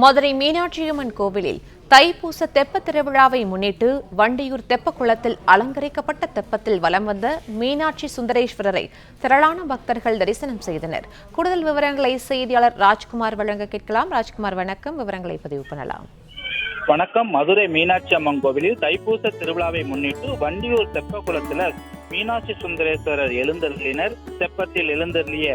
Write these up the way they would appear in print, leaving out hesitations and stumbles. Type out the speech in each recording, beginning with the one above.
மதுரை மீனாட்சியம்மன் கோவிலில் தைப்பூச தெப்பத் திருவிழாவை முன்னிட்டு வண்டியூர் தெப்பக்குளத்தில் அலங்கரிக்கப்பட்ட தெப்பத்தில் வலம் வந்த மீனாட்சி சுந்தரேஸ்வரரை திரளான பக்தர்கள் தரிசனம் செய்தனர். கூடுதல் விவரங்களை செய்தியாளர் ராஜ்குமார் வழங்க கேட்கலாம். ராஜ்குமார், வணக்கம். விவரங்களை பதிவு பண்ணலாம். வணக்கம். மதுரை மீனாட்சி அம்மன் கோவிலில் தைப்பூச திருவிழாவை முன்னிட்டு வண்டியூர் தெப்பக்குளத்தில் மீனாட்சி சுந்தரேஸ்வரர் எழுந்தருளினர். தெப்பத்தில் எழுந்தருளிய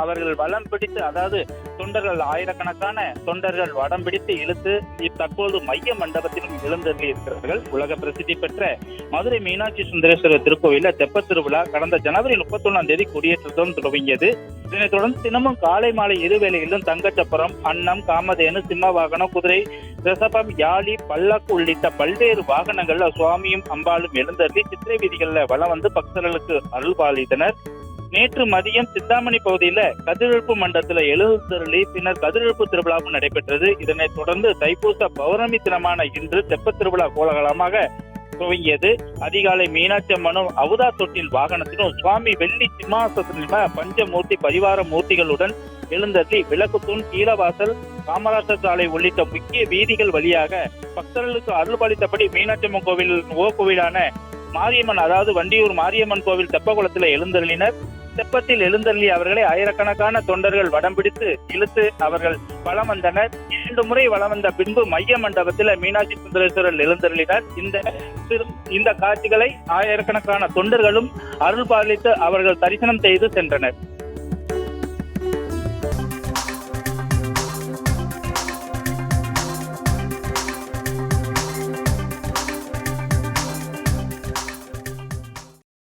அவர்கள் வடம் பிடித்து, அதாவது தொண்டர்கள், ஆயிரக்கணக்கான தொண்டர்கள் வடம் பிடித்து இழுத்து தற்போது மைய மண்டபத்திலும் எழுந்தருளி இருக்கிறார்கள். உலக பிரசித்தி பெற்ற மதுரை மீனாட்சி சுந்தரேஸ்வரர் திருக்கோயிலில் தெப்ப திருவிழா கடந்த ஜனவரி 31 கொடியேற்றத்துடன் தொடங்கியது. இதனைத் தொடர்ந்து தினமும் காலை மாலை இருவேளையிலும் தங்கச்சப்பரம், அன்னம், காமதேனு, சிம்ம வாகனம், குதிரை, ரிஷபம், யாழி, பல்லக்கு உள்ளிட்ட பல்வேறு வாகனங்கள்ல சுவாமியும் அம்பாளும் எழுந்தருளி சித்திரை வீதிகள்ல வலம் வந்து பக்தர்களுக்கு அருள்பாலித்தனர். நேற்று மதியம் சிந்தாமணி பகுதியில கதிரெழுப்பு மண்டபத்துல எழுந்தருளி பின்னர் கதிரெழுப்பு திருவிழாவும் நடைபெற்றது. இதனைத் தொடர்ந்து தைப்பூச பௌர்ணமி தினமான இன்று தெப்ப திருவிழா கோலாகலமாக துவங்கியது. அதிகாலை மீனாட்சி அம்மனும் அவுதா தொட்டில் வாகனத்திலும் சுவாமி வெள்ளி சிம்மாசனத்தில பஞ்சமூர்த்தி பரிவார மூர்த்திகளுடன் எழுந்தருளி விளக்கு தூண், கீழவாசல், காமராஜர் சாலை உள்ளிட்ட முக்கிய வீதிகள் வழியாக பக்தர்களுக்கு அருள்பாலித்தபடி மீனாட்சி அம்மன் கோவிலான மாரியம்மன், அதாவது வண்டியூர் மாரியம்மன் கோவில் தெப்பகுளத்தில் எழுந்தருளினர். தெப்பத்தில் எழுந்தருளி அவர்களை ஆயிரக்கணக்கான தொண்டர்கள் வடம் பிடித்து இழுத்து அவர்கள் வலம் வந்தனர். 2 முறை வலம் வந்த பின்பு மைய மண்டபத்தில் மீனாட்சி சுந்தரேஸ்வரர் எழுந்தருளினர். இந்த காட்சிகளை ஆயிரக்கணக்கான தொண்டர்களும் அருள்பாலித்து அவர்கள் தரிசனம் செய்து சென்றனர்.